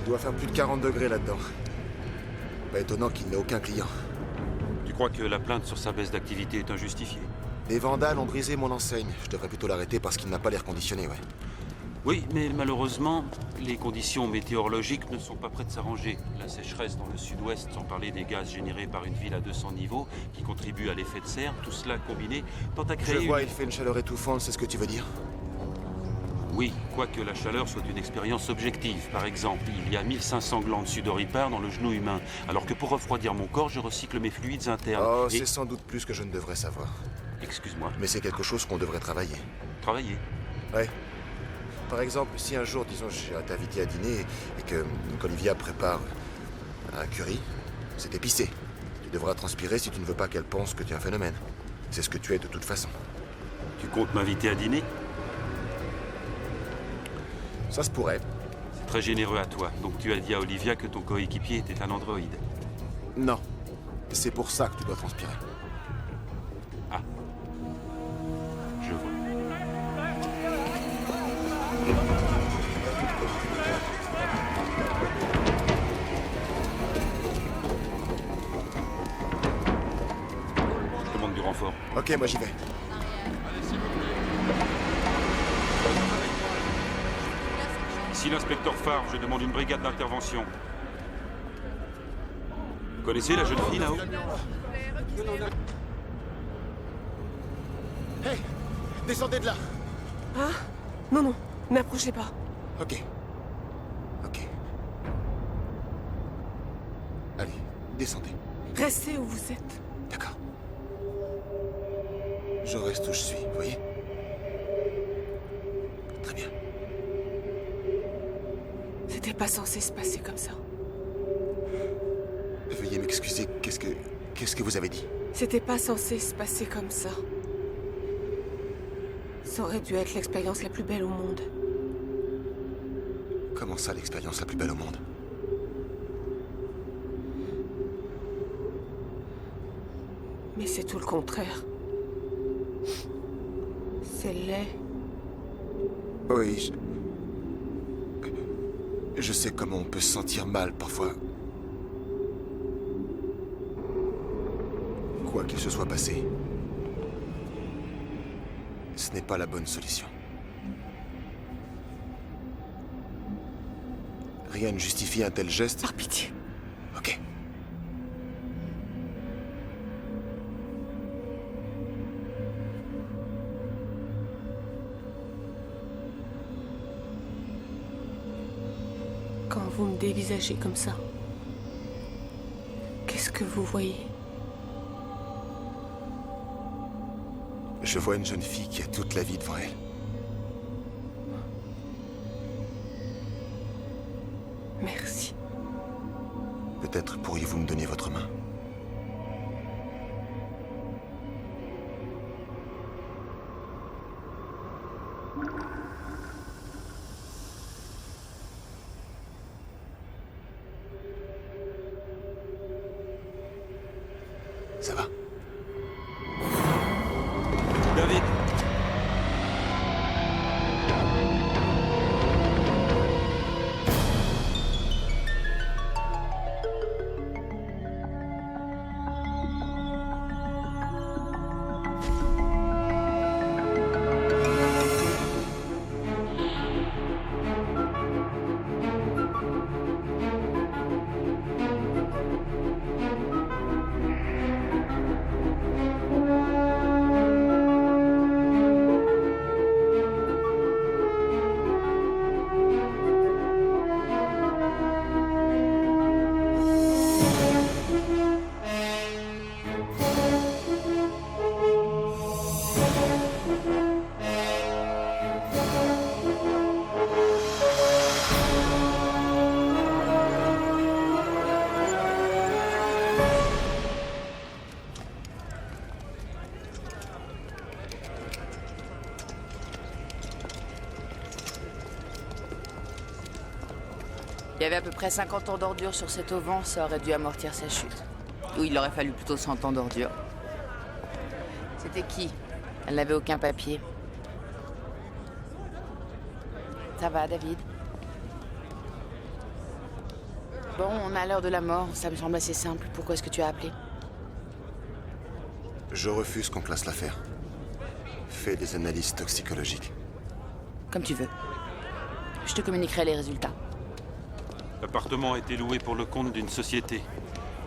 Il doit faire plus de 40 degrés là-dedans. Pas étonnant qu'il n'ait aucun client. Tu crois que la plainte sur sa baisse d'activité est injustifiée? Les vandales ont brisé mon enseigne. Je devrais plutôt l'arrêter parce qu'il n'a pas l'air conditionné, ouais. Oui, mais malheureusement, les conditions météorologiques ne sont pas près de s'arranger. La sécheresse dans le sud-ouest, sans parler des gaz générés par une ville à 200 niveaux, qui contribuent à l'effet de serre, tout cela combiné, tend à créer... Je vois, il fait une chaleur étouffante, c'est ce que tu veux dire? Oui, quoique la chaleur soit une expérience objective. Par exemple, il y a 1500 glandes sudoripares dans le genou humain, alors que pour refroidir mon corps, je recycle mes fluides internes. Oh, c'est sans doute plus que je ne devrais savoir. Excuse-moi. Mais c'est quelque chose qu'on devrait travailler. Travailler? Ouais. Par exemple, si un jour, disons, j'ai t'invité à dîner et que qu'Olivia prépare un curry, c'est épicé. Tu devras transpirer si tu ne veux pas qu'elle pense que tu es un phénomène. C'est ce que tu es de toute façon. Tu comptes m'inviter à dîner? Ça se pourrait. C'est très généreux à toi. Donc tu as dit à Olivia que ton coéquipier était un androïde. Non. C'est pour ça que tu dois transpirer. Ah. Je vois. Je demande du renfort. Ok, moi j'y vais. Ici l'inspecteur Farr, je demande une brigade d'intervention. Vous connaissez la jeune fille là-haut? Hey! Descendez de là! Ah? Non, non, n'approchez pas. Ok. Ok. Allez, descendez. Restez où vous êtes. D'accord. Je reste où je suis, vous voyez? Très bien. C'était pas censé se passer comme ça. Veuillez m'excuser, qu'est-ce que vous avez dit? C'était pas censé se passer comme ça. Ça aurait dû être l'expérience la plus belle au monde. Comment ça, l'expérience la plus belle au monde? Mais c'est tout le contraire. C'est laid. Oui, je sais comment on peut se sentir mal parfois. Quoi qu'il se soit passé, ce n'est pas la bonne solution. Rien ne justifie un tel geste. Par pitié. Ok. Quand vous me dévisagez comme ça, qu'est-ce que vous voyez? Je vois une jeune fille qui a toute la vie devant elle. Merci. Peut-être pourriez-vous me donner votre main? Ça va? David! Il y avait à peu près 50 ans d'ordures sur cet auvent, ça aurait dû amortir sa chute. Ou il aurait fallu plutôt 100 ans d'ordures. C'était qui? Elle n'avait aucun papier. Ça va, David? Bon, on est à l'heure de la mort, ça me semble assez simple. Pourquoi est-ce que tu as appelé? Je refuse qu'on classe l'affaire. Fais des analyses toxicologiques. Comme tu veux. Je te communiquerai les résultats. L'appartement a été loué pour le compte d'une société.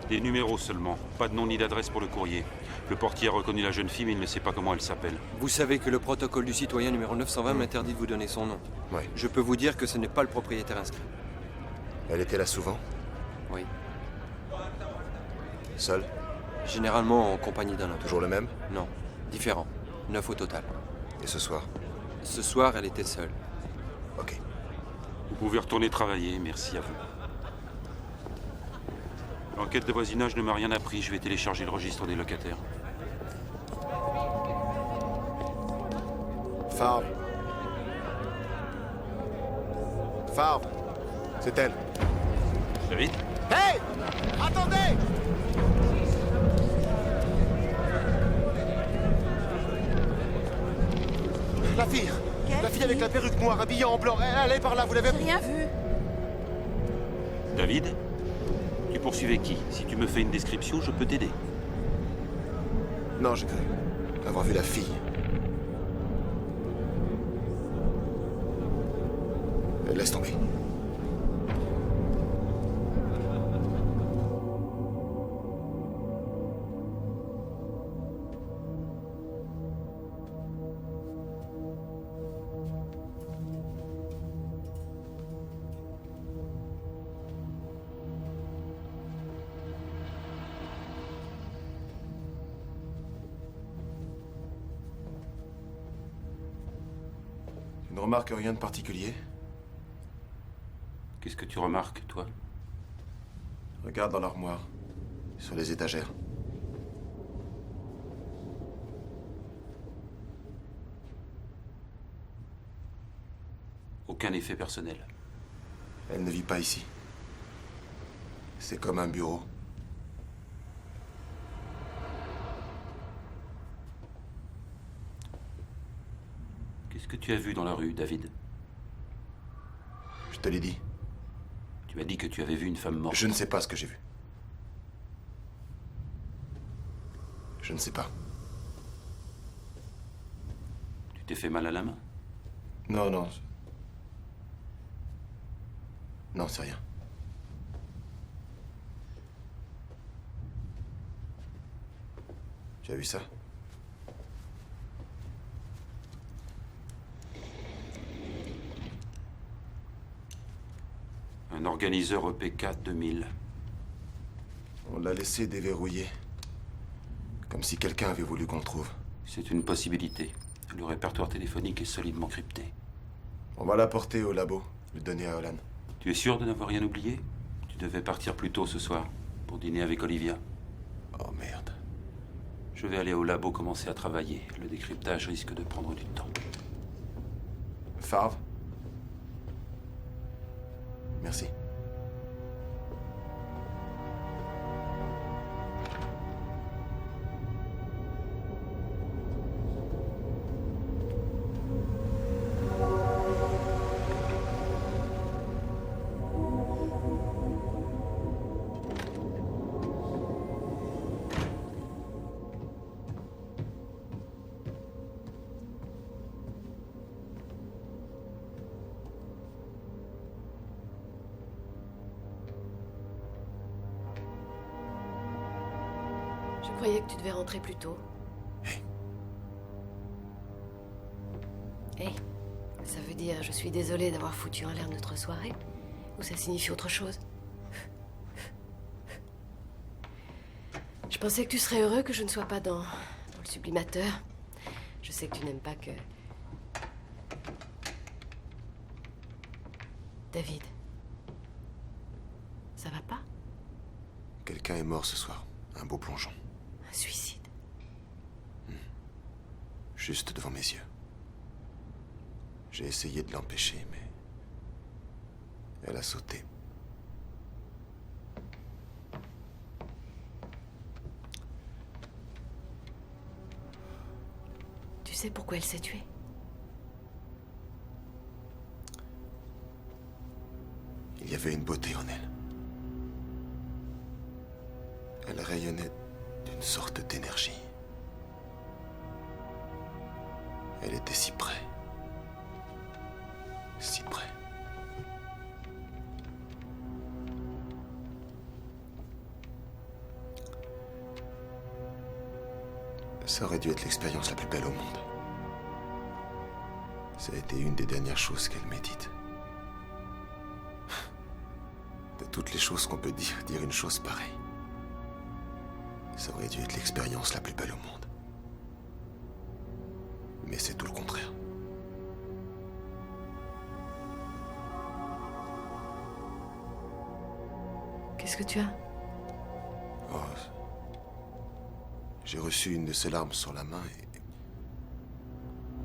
Des numéros seulement, pas de nom ni d'adresse pour le courrier. Le portier a reconnu la jeune fille, mais il ne sait pas comment elle s'appelle. Vous savez que le protocole du citoyen numéro 920 m'interdit de vous donner son nom. Ouais. Je peux vous dire que ce n'est pas le propriétaire inscrit. Elle était là souvent? Oui. Seule? Généralement en compagnie d'un autre. Toujours le même? Non. Différent. 9 au total. Et ce soir? Ce soir, elle était seule. Ok. Vous pouvez retourner travailler, merci à vous. L'enquête de voisinage ne m'a rien appris, je vais télécharger le registre des locataires. Favre. Favre. C'est elle. David? Hey! Attendez! La fille! La fille avec la perruque noire, habillée en blanc, elle est par là, vous l'avez... J'ai rien vu. David? Tu poursuivais qui? Si tu me fais une description, je peux t'aider. Non, j'ai cru avoir vu la fille. Laisse tomber. Tu ne remarques rien de particulier? Qu'est-ce que tu remarques, toi? Regarde dans l'armoire, sur les étagères. Aucun effet personnel. Elle ne vit pas ici. C'est comme un bureau. Qu'est-ce que tu as vu dans la rue, David? Je te l'ai dit. Tu m'as dit que tu avais vu une femme morte. Je ne sais pas ce que j'ai vu. Je ne sais pas. Tu t'es fait mal à la main? Non, non. Non, c'est rien. Tu as vu ça? Un organiseur EPK 2000. On l'a laissé déverrouillé. Comme si quelqu'un avait voulu qu'on le trouve. C'est une possibilité. Le répertoire téléphonique est solidement crypté. On va l'apporter au labo, le donner à Holland. Tu es sûr de n'avoir rien oublié? Tu devais partir plus tôt ce soir, pour dîner avec Olivia. Oh merde. Je vais aller au labo commencer à travailler. Le décryptage risque de prendre du temps. Favre? Merci. Je croyais que tu devais rentrer plus tôt. Hey, ça veut dire je suis désolée d'avoir foutu en l'air notre soirée? Ou ça signifie autre chose? Je pensais que tu serais heureux que je ne sois pas dans le sublimateur. Je sais que tu n'aimes pas que... David, ça va pas? Quelqu'un est mort ce soir. Un beau plongeon. Un suicide. Juste devant mes yeux. J'ai essayé de l'empêcher, mais... elle a sauté. Tu sais pourquoi elle s'est tuée? Il y avait une beauté en elle. Elle rayonnait d'une sorte d'énergie. Elle était si près. Si près. Ça aurait dû être l'expérience la plus belle au monde. Ça a été une des dernières choses qu'elle médite. De toutes les choses qu'on peut dire une chose pareille. Ça aurait dû être l'expérience la plus belle au monde. Mais c'est tout le contraire. Qu'est-ce que tu as? Oh, j'ai reçu une de ces larmes sur la main et...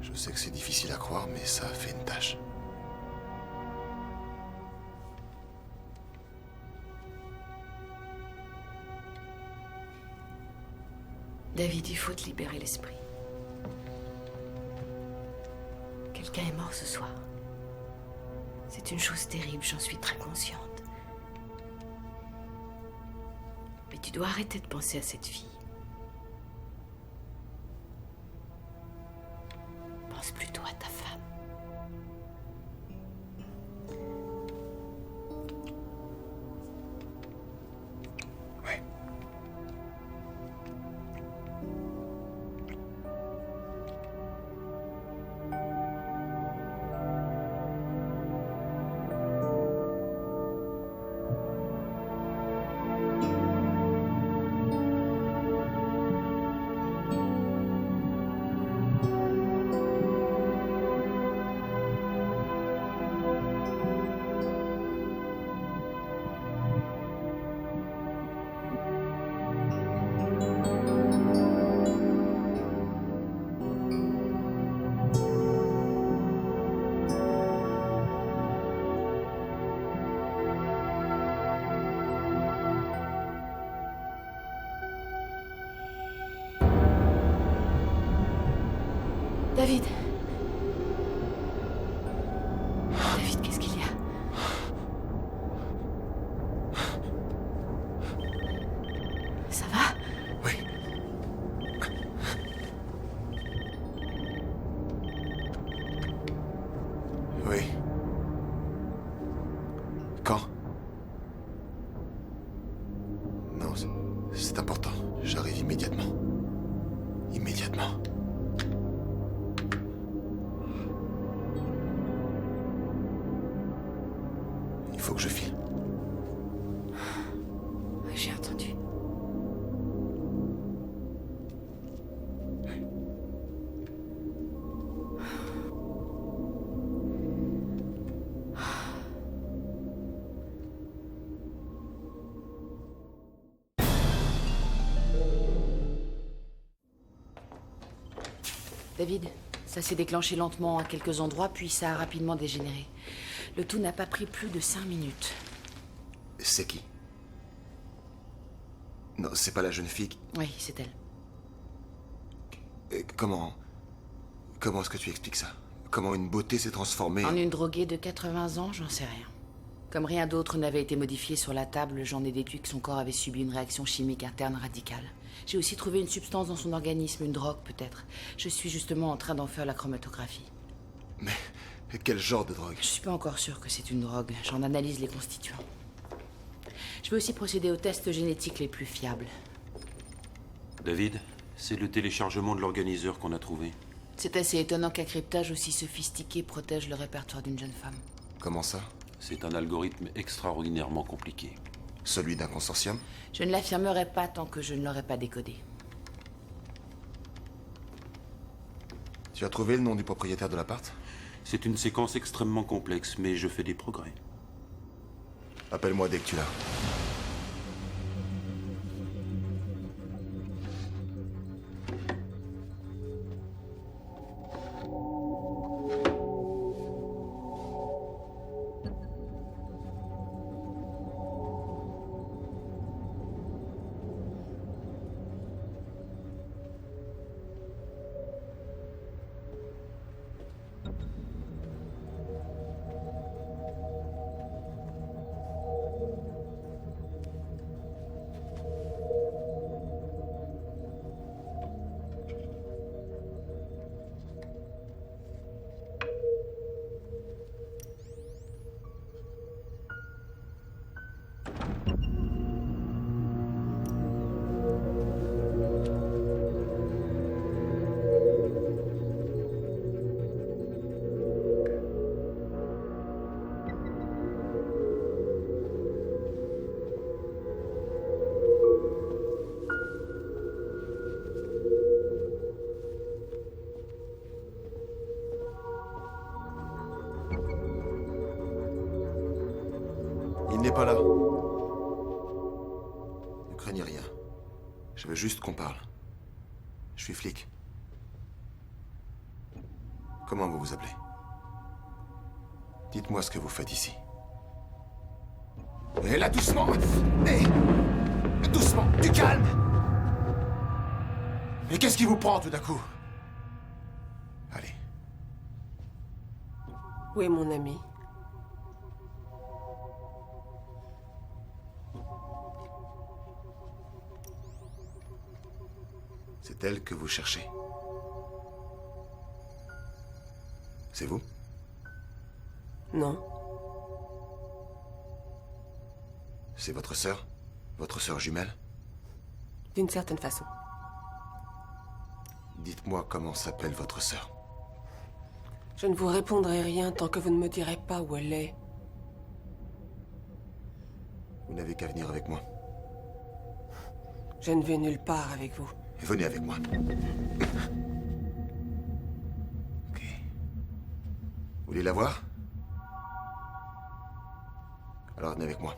Je sais que c'est difficile à croire, mais ça a fait une tache. David, il faut te libérer l'esprit. Quelqu'un est mort ce soir. C'est une chose terrible, j'en suis très consciente. Mais tu dois arrêter de penser à cette fille. Pense plutôt à ta femme. Oui. David. David, qu'est-ce qu'il y a? Ça va? Oui. Oui. Quand? Non, c'est important. J'arrive immédiatement. Immédiatement. Il faut que je file. J'ai entendu. David, ça s'est déclenché lentement à quelques endroits, puis ça a rapidement dégénéré. Le tout n'a pas pris plus de 5 minutes. C'est qui? Non, c'est pas la jeune fille qui... Oui, c'est elle. Comment est-ce que tu expliques ça? Comment une beauté s'est transformée En une droguée de 80 ans, j'en sais rien. Comme rien d'autre n'avait été modifié sur la table, j'en ai déduit que son corps avait subi une réaction chimique interne radicale. J'ai aussi trouvé une substance dans son organisme, une drogue peut-être. Je suis justement en train d'en faire la chromatographie. Mais quel genre de drogue? Je suis pas encore sûre que c'est une drogue. J'en analyse les constituants. Je vais aussi procéder aux tests génétiques les plus fiables. David, c'est le téléchargement de l'organiseur qu'on a trouvé. C'est assez étonnant qu'un cryptage aussi sophistiqué protège le répertoire d'une jeune femme. Comment ça? C'est un algorithme extraordinairement compliqué. Celui d'un consortium? Je ne l'affirmerai pas tant que je ne l'aurai pas décodé. Tu as trouvé le nom du propriétaire de l'appart? C'est une séquence extrêmement complexe, mais je fais des progrès. Appelle-moi dès que tu l'as. Il n'est pas là. Ne craignez rien. Je veux juste qu'on parle. Je suis flic. Comment vous vous appelez? Dites-moi ce que vous faites ici. Et là, doucement! Doucement! Du calme! Mais qu'est-ce qui vous prend tout d'un coup? Allez. Où est mon ami? C'est elle que vous cherchez. C'est vous? Non. C'est votre sœur? Votre sœur jumelle? D'une certaine façon. Dites-moi comment s'appelle votre sœur. Je ne vous répondrai rien tant que vous ne me direz pas où elle est. Vous n'avez qu'à venir avec moi. Je ne vais nulle part avec vous. Venez avec moi. Ok. Vous voulez la voir? Alors venez avec moi.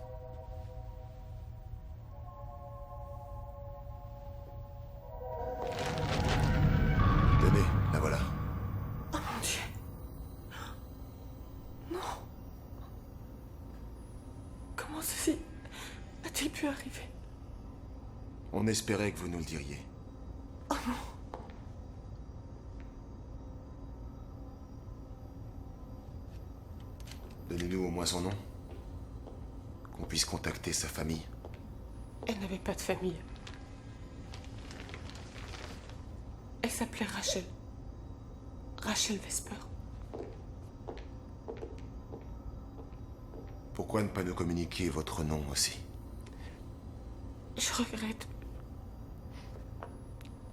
Tenez, la voilà. Oh mon Dieu. Non. Comment ceci a-t-il pu arriver? On espérait que vous nous le diriez. Oh non. Donnez-nous au moins son nom. Qu'on puisse contacter sa famille. Elle n'avait pas de famille. Elle s'appelait Rachel. Rachel Vesper. Pourquoi ne pas nous communiquer votre nom aussi? Je regrette.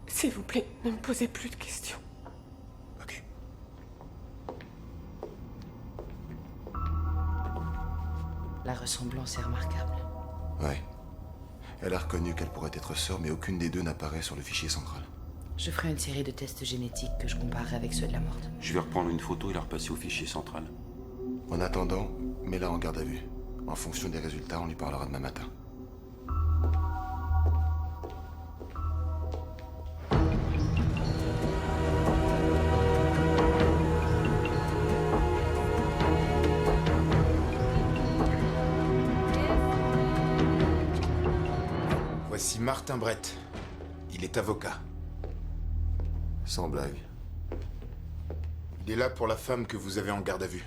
S'il vous plaît, ne me posez plus de questions. Ok. La ressemblance est remarquable. Ouais. Elle a reconnu qu'elle pourrait être sœur, mais aucune des deux n'apparaît sur le fichier central. Je ferai une série de tests génétiques que je comparerai avec ceux de la morte. Je vais reprendre une photo et la repasser au fichier central. En attendant, mets-la en garde à vue. En fonction des résultats, on lui parlera demain matin. Voici Martin Brett. Il est avocat. Sans blague. Il est là pour la femme que vous avez en garde à vue.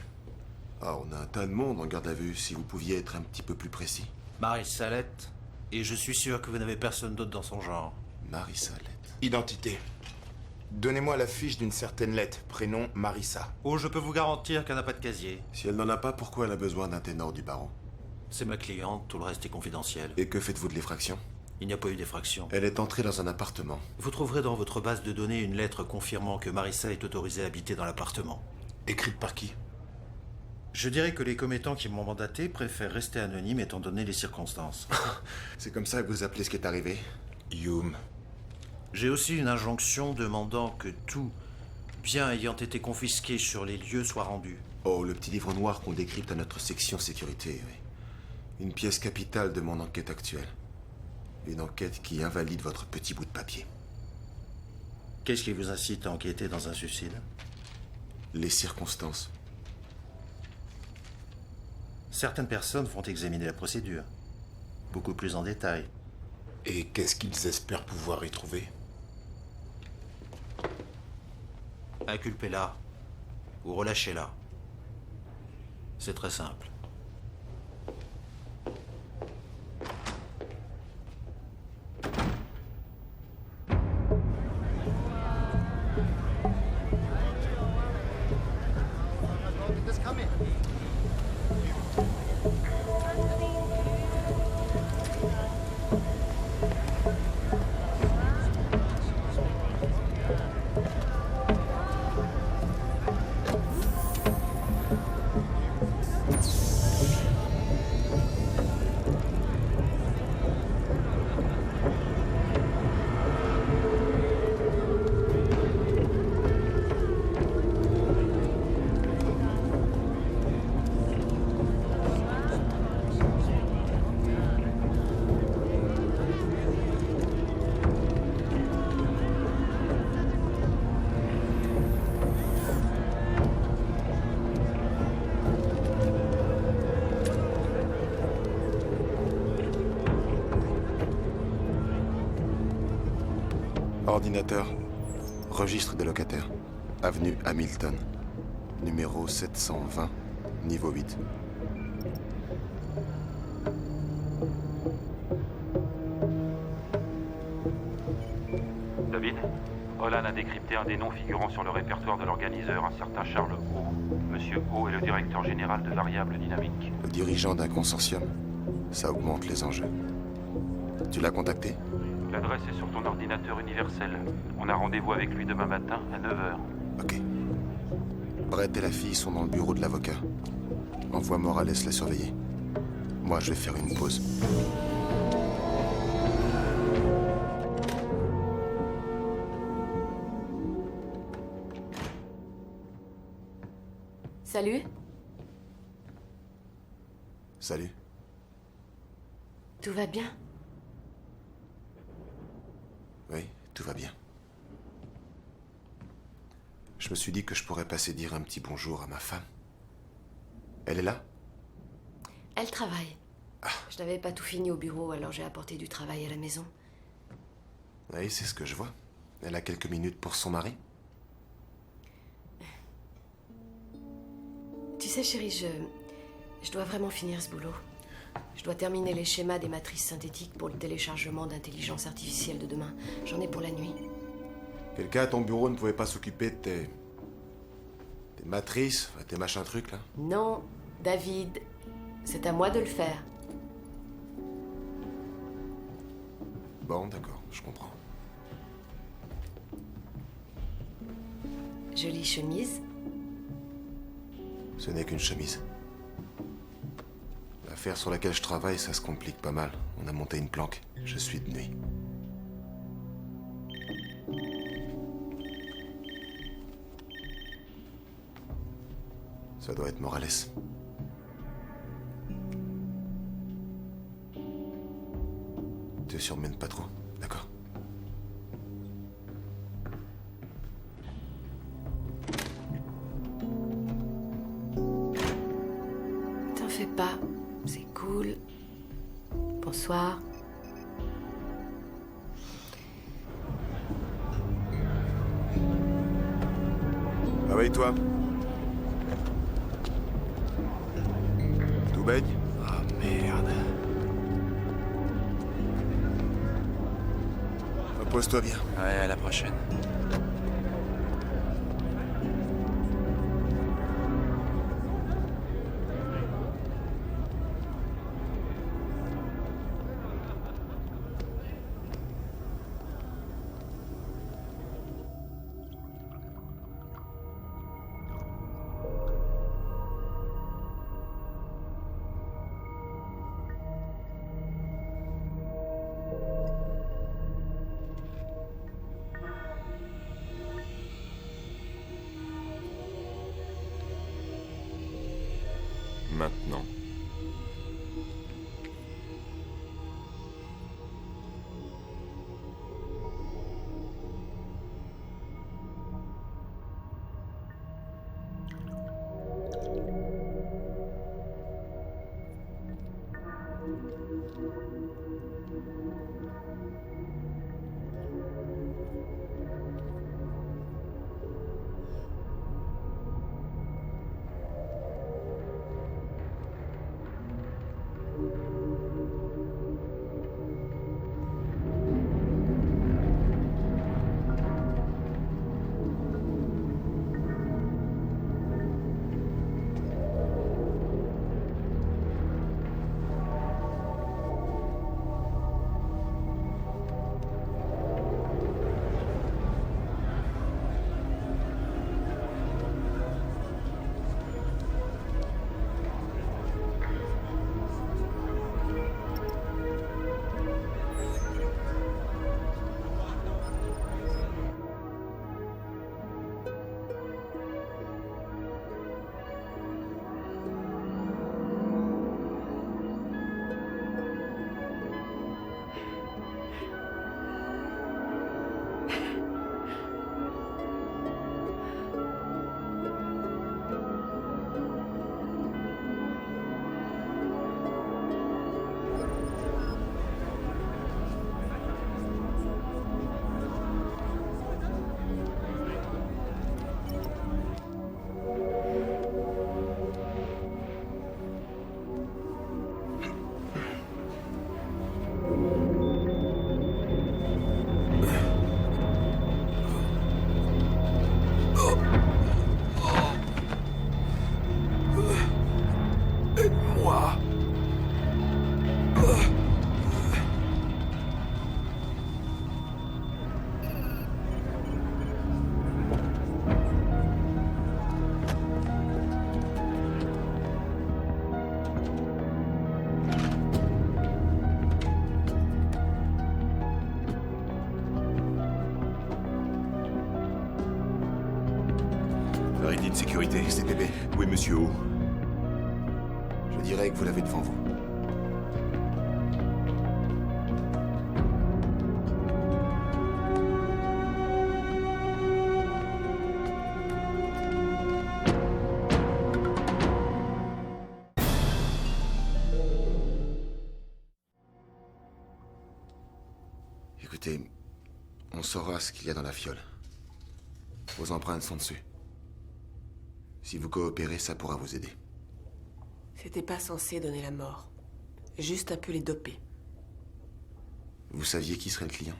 Ah, on a un tas de monde en garde à vue. Si vous pouviez être un petit peu plus précis. Marie Salette, et je suis sûr que vous n'avez personne d'autre dans son genre. Marie Salette. Identité. Donnez-moi la fiche d'une certaine lettre. Prénom Marissa. Oh, je peux vous garantir qu'elle n'a pas de casier. Si elle n'en a pas, pourquoi elle a besoin d'un ténor du barreau? C'est ma cliente, tout le reste est confidentiel. Et que faites-vous de l'effraction? Il n'y a pas eu d'effraction. Elle est entrée dans un appartement. Vous trouverez dans votre base de données une lettre confirmant que Marissa est autorisée à habiter dans l'appartement. Écrite par qui? Je dirais que les commettants qui m'ont mandaté préfèrent rester anonymes étant donné les circonstances. C'est comme ça que vous appelez ce qui est arrivé? Hume. J'ai aussi une injonction demandant que tout bien ayant été confisqué sur les lieux soit rendu. Oh, le petit livre noir qu'on décrypte à notre section sécurité, oui. Une pièce capitale de mon enquête actuelle. Une enquête qui invalide votre petit bout de papier. Qu'est-ce qui vous incite à enquêter dans un suicide? Les circonstances. Certaines personnes vont examiner la procédure, beaucoup plus en détail. Et qu'est-ce qu'ils espèrent pouvoir y trouver? Inculpez-la ou relâchez-la. C'est très simple. ordinateur. Registre des locataires. Avenue Hamilton. Numéro 720, niveau 8. David, Roland a décrypté un des noms figurant sur le répertoire de l'organiseur, un certain Charles O. Monsieur O est le directeur général de Variable Dynamique. Le dirigeant d'un consortium. Ça augmente les enjeux. Tu l'as contacté? L'adresse est sur ton ordinateur universel. On a rendez-vous avec lui demain matin à 9h. Ok. Brett et la fille sont dans le bureau de l'avocat. Envoie Morales la surveiller. Moi, je vais faire une pause. Salut. Salut. Tout va bien? Oui, tout va bien. Je me suis dit que je pourrais passer dire un petit bonjour à ma femme. Elle est là? Elle travaille. Je n'avais pas tout fini au bureau, alors j'ai apporté du travail à la maison. Oui, c'est ce que je vois. Elle a quelques minutes pour son mari? Tu sais, chérie, je dois vraiment finir ce boulot. Je dois terminer les schémas des matrices synthétiques pour le téléchargement d'intelligence artificielle de demain. J'en ai pour la nuit. Quelqu'un à ton bureau ne pouvait pas s'occuper de tes matrices, tes machins trucs, là? Non, David, c'est à moi de le faire. Bon, d'accord, je comprends. Jolie chemise. Ce n'est qu'une chemise. L'affaire sur laquelle je travaille, ça se complique pas mal. On a monté une planque. Je suis de nuit. Ça doit être Morales. Te surmène pas trop, d'accord? T'en fais pas, c'est cool. Bonsoir. Réveille-toi. Tout baigne? Ah merde. Repose-toi bien. Ouais, à la prochaine. Maintenant. sécurité, CPB. Oui, monsieur O. Je dirais que vous l'avez devant vous. Écoutez, on saura ce qu'il y a dans la fiole. Vos empreintes sont dessus. Si vous coopérez, ça pourra vous aider. C'était pas censé donner la mort. Juste un peu les doper. Vous saviez qui serait le client?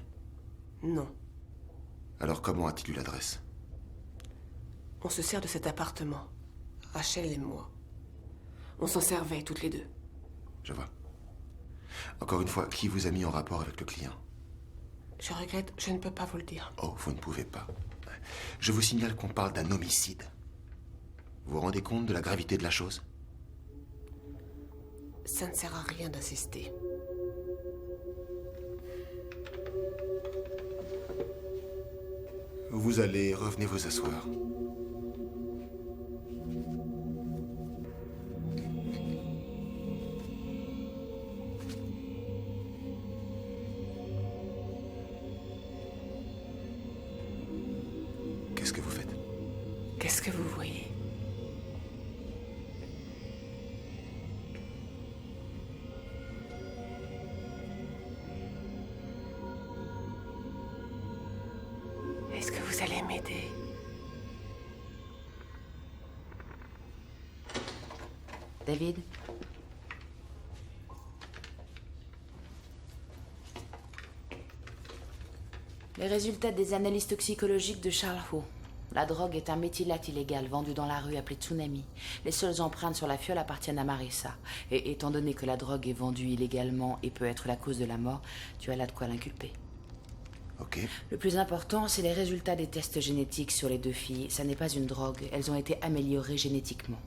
Non. Alors comment a-t-il eu l'adresse? On se sert de cet appartement. Rachel et moi. On s'en servait toutes les deux. Je vois. Encore une fois, qui vous a mis en rapport avec le client? Je regrette, je ne peux pas vous le dire. Oh, vous ne pouvez pas. Je vous signale qu'on parle d'un homicide. Vous vous rendez compte de la gravité de la chose? Ça ne sert à rien d'insister. Vous allez, revenez vous asseoir. Qu'est-ce que vous faites? Qu'est-ce que vous voyez? Est-ce que vous allez m'aider? David? Les résultats des analyses toxicologiques de Charles Ho. La drogue est un méthylate illégal vendu dans la rue appelé Tsunami. Les seules empreintes sur la fiole appartiennent à Marissa. Et étant donné que la drogue est vendue illégalement et peut être la cause de la mort, tu as là de quoi l'inculper. Ok. Le plus important, c'est les résultats des tests génétiques sur les deux filles. Ça n'est pas une drogue, elles ont été améliorées génétiquement.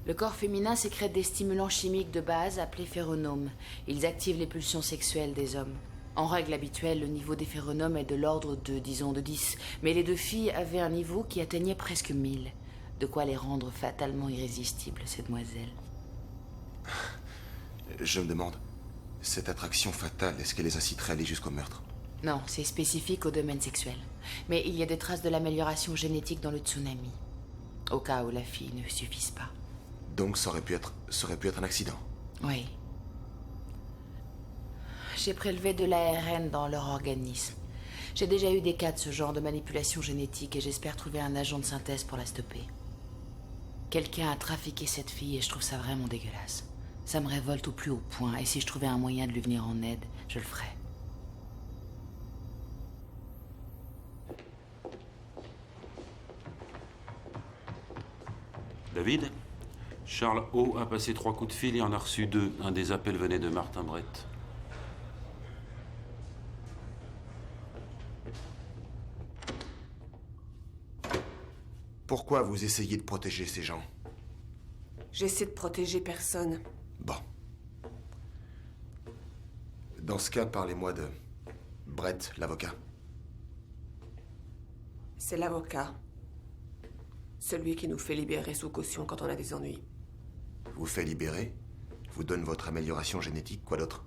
Le corps féminin sécrète des stimulants chimiques de base appelés phéromones. Ils activent les pulsions sexuelles des hommes. En règle habituelle, le niveau des phéromones est de l'ordre de, disons, de 10. Mais les deux filles avaient un niveau qui atteignait presque 1000. De quoi les rendre fatalement irrésistibles, ces demoiselles. Je me demande, cette attraction fatale, est-ce qu'elle les inciterait à aller jusqu'au meurtre? Non, c'est spécifique au domaine sexuel. Mais il y a des traces de l'amélioration génétique dans le Tsunami. Au cas où la fille ne suffise pas. Donc ça aurait pu être un accident. Oui. J'ai prélevé de l'ARN dans leur organisme. J'ai déjà eu des cas de ce genre de manipulation génétique et j'espère trouver un agent de synthèse pour la stopper. Quelqu'un a trafiqué cette fille et je trouve ça vraiment dégueulasse. Ça me révolte au plus haut point et si je trouvais un moyen de lui venir en aide, je le ferais. David, Charles O a passé 3 coups de fil et en a reçu 2. Un des appels venait de Martin Brett. Pourquoi vous essayez de protéger ces gens? J'essaie de protéger personne. Bon. Dans ce cas, parlez-moi de Brett, l'avocat. C'est l'avocat. Celui qui nous fait libérer sous caution quand on a des ennuis. Vous fait libérer, vous donne votre amélioration génétique, quoi d'autre?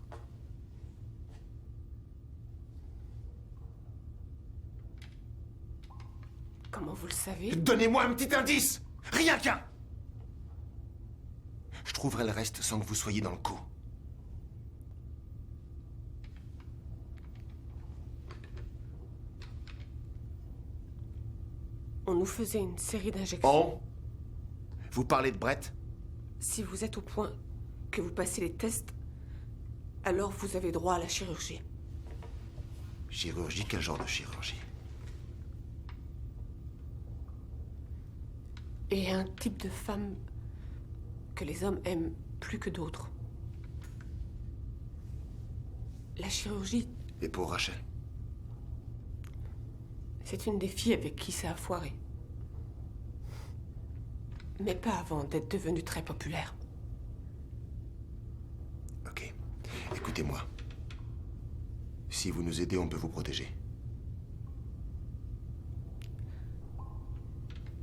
Comment vous le savez? Donnez-moi un petit indice! Rien qu'un! Je trouverai le reste sans que vous soyez dans le coup. On nous faisait une série d'injections. Oh! Vous parlez de Brett? Si vous êtes au point que vous passez les tests, alors vous avez droit à la chirurgie. Chirurgie? Quel genre de chirurgie? Et un type de femme que les hommes aiment plus que d'autres. La chirurgie, Et pour Rachel? c'est une des filles avec qui ça a foiré. Mais pas avant d'être devenue très populaire. Ok. Écoutez-moi. Si vous nous aidez, on peut vous protéger.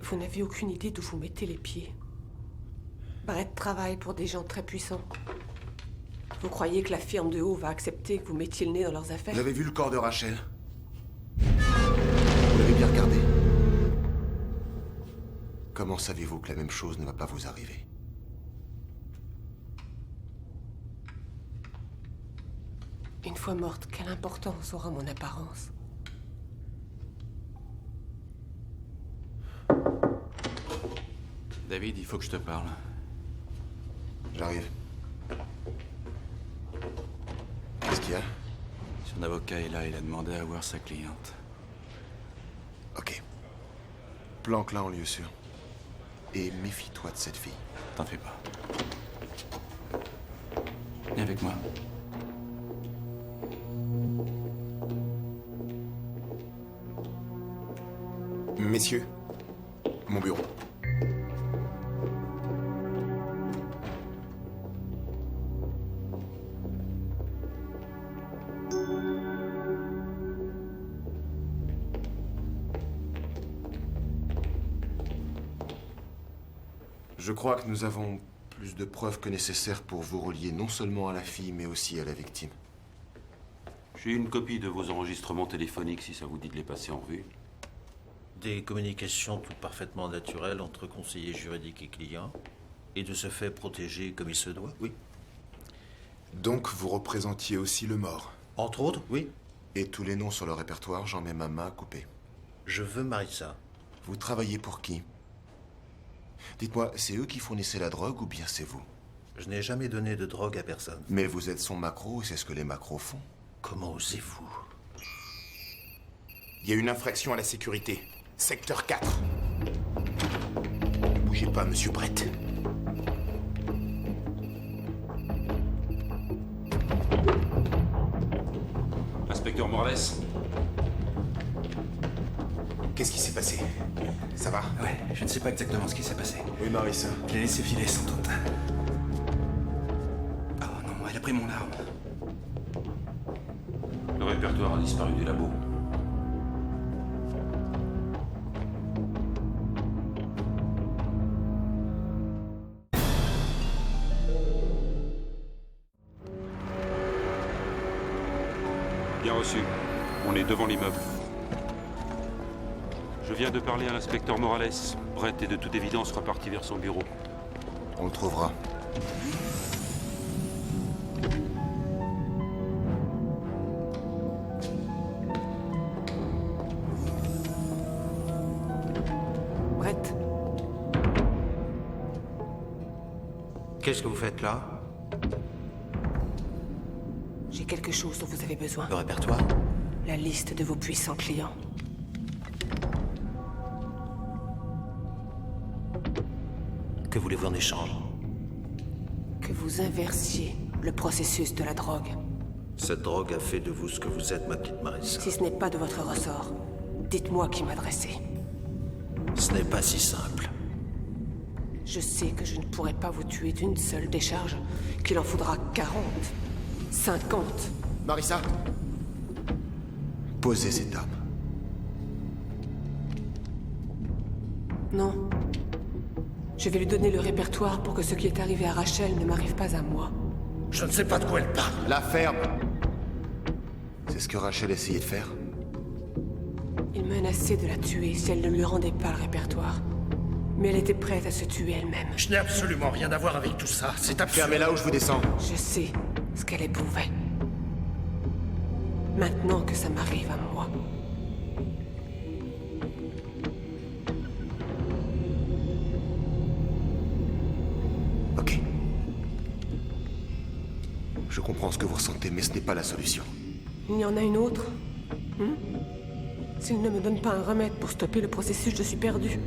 Vous n'avez aucune idée d'où vous mettez les pieds. Brett travaille pour des gens très puissants. Vous croyez que la firme de haut va accepter que vous mettiez le nez dans leurs affaires? Vous avez vu le corps de Rachel? Vous l'avez bien regardé? Comment savez-vous que la même chose ne va pas vous arriver? Une fois morte, quelle importance aura mon apparence? David, il faut que je te parle. J'arrive. Qu'est-ce qu'il y a? Son avocat est là, il a demandé à voir sa cliente. Ok. Planque-la en lieu sûr. Et méfie-toi de cette fille. T'en fais pas. Viens avec moi. Messieurs, mon bureau. Je crois que nous avons plus de preuves que nécessaire pour vous relier non seulement à la fille, mais aussi à la victime. J'ai une copie de vos enregistrements téléphoniques si ça vous dit de les passer en revue. Des communications tout parfaitement naturelles entre conseillers juridiques et clients, et de ce fait protégés comme il se doit, oui. Donc vous représentiez aussi le mort. Entre autres, oui. Et tous les noms sur le répertoire, j'en mets ma main coupée. Je veux Marissa. Vous travaillez pour qui? Dites-moi, c'est eux qui fournissaient la drogue ou bien c'est vous? Je n'ai jamais donné de drogue à personne. Mais vous êtes son macro et c'est ce que les macros font. Comment osez-vous? Il y a une infraction à la sécurité. Secteur 4. Bougez pas, monsieur Brett. Inspecteur Morales, Qu'est-ce qui s'est passé? Ça va? Ouais, je ne sais pas exactement ce qui s'est passé. Oui, Marissa. Je l'ai laissé filer sans doute. Oh non, elle a pris mon arme. le répertoire a disparu du labo. Bien reçu. On est devant l'immeuble. Je viens de parler à l'inspecteur Morales. Brett est de toute évidence reparti vers son bureau. On le trouvera. Brett, Qu'est-ce que vous faites là? j'ai quelque chose dont vous avez besoin. Le répertoire? La liste de vos puissants clients. Que voulez-vous en échange? Que vous inversiez le processus de la drogue. Cette drogue a fait de vous ce que vous êtes, ma petite Marissa. Si ce n'est pas de votre ressort, dites-moi qui m'adresser. Ce n'est pas si simple. Je sais que je ne pourrai pas vous tuer d'une seule décharge, qu'il en faudra 40, 50. Marissa, posez cette arme. Non. Je vais lui donner le répertoire pour que ce qui est arrivé à Rachel ne m'arrive pas à moi. Je ne sais pas de quoi elle parle. La ferme. C'est ce que Rachel essayait de faire. Il menaçait de la tuer si elle ne lui rendait pas le répertoire. Mais elle était prête à se tuer elle-même. Je n'ai absolument rien à voir avec tout ça. C'est absurde. Fermez-la ou je vous descends. Je sais ce qu'elle éprouvait. Maintenant que ça m'arrive à moi. Ok. Je comprends ce que vous ressentez, mais ce n'est pas la solution. Il y en a une autre? S'il ne me donne pas un remède pour stopper le processus, je suis perdue.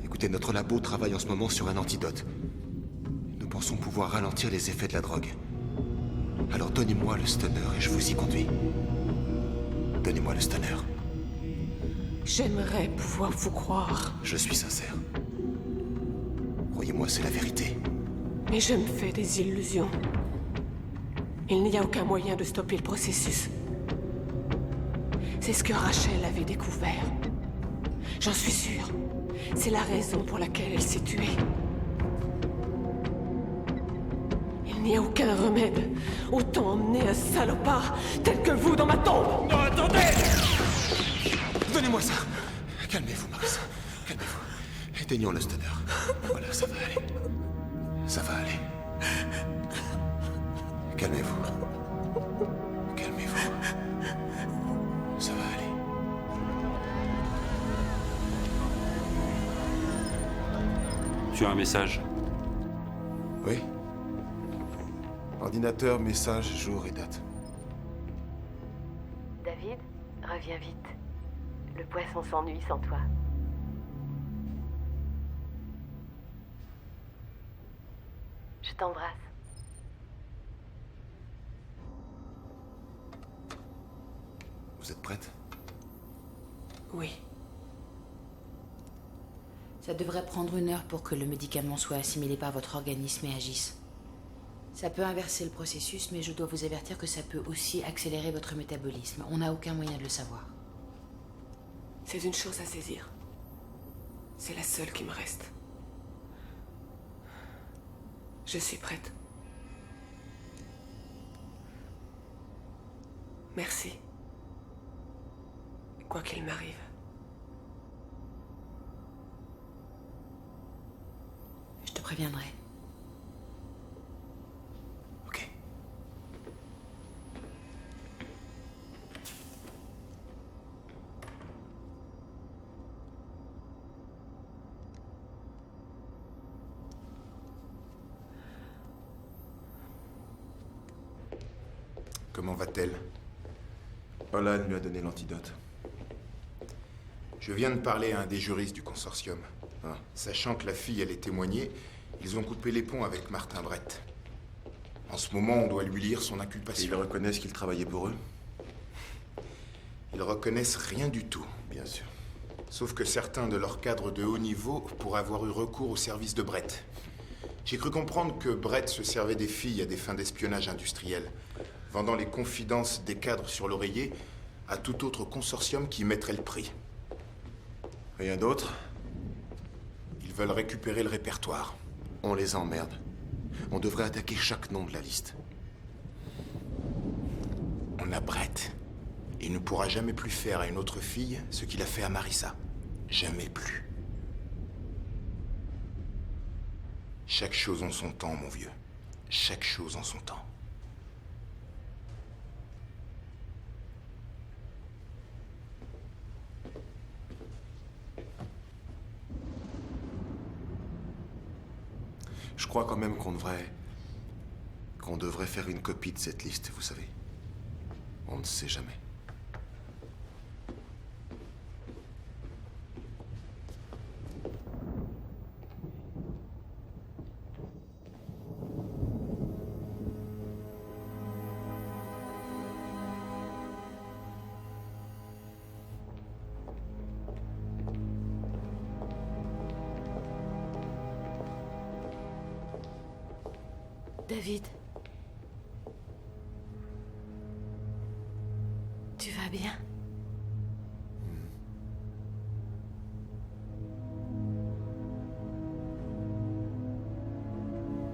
Écoutez, notre labo travaille en ce moment sur un antidote. Nous pensons pouvoir ralentir les effets de la drogue. Alors donnez-moi le stunner et je vous y conduis. Donnez-moi le stunner. J'aimerais pouvoir vous croire, Je suis sincère. Croyez-moi, c'est la vérité. mais je me fais des illusions. Il n'y a aucun moyen de stopper le processus. C'est ce que Rachel avait découvert. J'en suis sûre. C'est la raison pour laquelle elle s'est tuée. Il n'y a aucun remède. Autant emmener un salopard tel que vous dans ma tombe. Non, attendez! Donnez-moi ça. Calmez-vous, Marissa. Calmez-vous. Éteignons le stunner. Voilà, ça va aller. Ça va aller. Calmez-vous. Calmez-vous. Ça va aller. Tu as un message? Oui. Ordinateur, message, jour et date. David, reviens vite. Le poisson s'ennuie sans toi. Je t'embrasse. Vous êtes prête? Oui. Ça devrait prendre 1 heure pour que le médicament soit assimilé par votre organisme et agisse. Ça peut inverser le processus, mais je dois vous avertir que ça peut aussi accélérer votre métabolisme. On n'a aucun moyen de le savoir. C'est une chose à saisir. C'est la seule qui me reste. Je suis prête. Merci. Quoi qu'il m'arrive. Je te préviendrai. Ok. Comment va-t-elle? Olan lui a donné l'antidote. Je viens de parler à un des juristes du consortium. Sachant que la fille allait témoigner, ils ont coupé les ponts avec Martin Brett. En ce moment, on doit lui lire son inculpation. Ils reconnaissent qu'il travaillait pour eux? Ils reconnaissent rien du tout. Bien sûr. Sauf que certains de leurs cadres de haut niveau pourraient avoir eu recours au service de Brett. J'ai cru comprendre que Brett se servait des filles à des fins d'espionnage industriel, vendant les confidences des cadres sur l'oreiller à tout autre consortium qui mettrait le prix. Rien d'autre? Ils veulent récupérer le répertoire. On les emmerde. On devrait attaquer chaque nom de la liste. On a Brett. Il ne pourra jamais plus faire à une autre fille ce qu'il a fait à Marissa. Jamais plus. Chaque chose en son temps, mon vieux. Chaque chose en son temps. Je crois quand même qu'on devrait faire une copie de cette liste, vous savez. On ne sait jamais. David. Tu vas bien?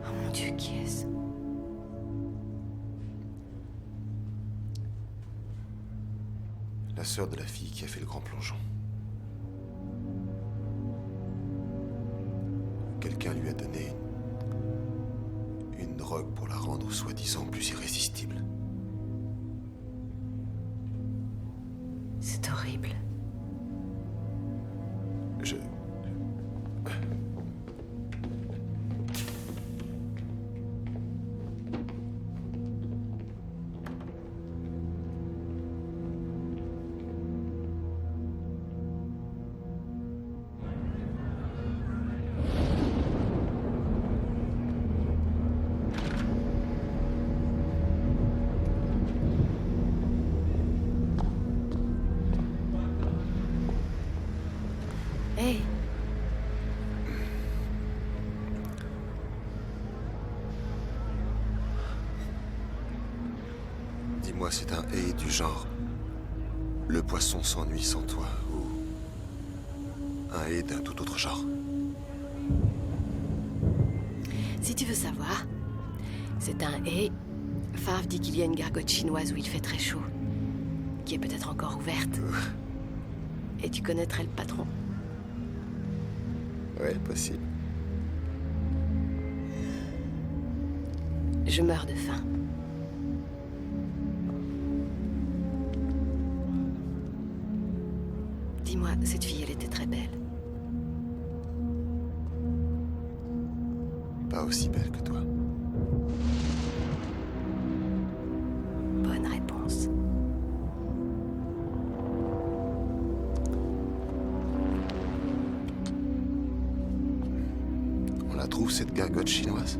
Oh mon Dieu, qui est-ce? La sœur de la fille qui a fait le grand plongeon. Quelqu'un lui a donné une drogue pour la rendre soi-disant plus irrésistible. C'est horrible. Je... Hey. Dis-moi, c'est un hey du genre... Le poisson s'ennuie sans toi, ou... Un hé d'un tout autre genre. Si tu veux savoir, c'est un hé. Favre dit qu'il y a une gargote chinoise où il fait très chaud, qui est peut-être encore ouverte. Et tu connaîtrais le patron. Ouais, possible. Je meurs de faim. Dis-moi, cette fille, elle était très belle. Pas aussi belle que toi. Bonne réponse. On la trouve, cette gargote chinoise?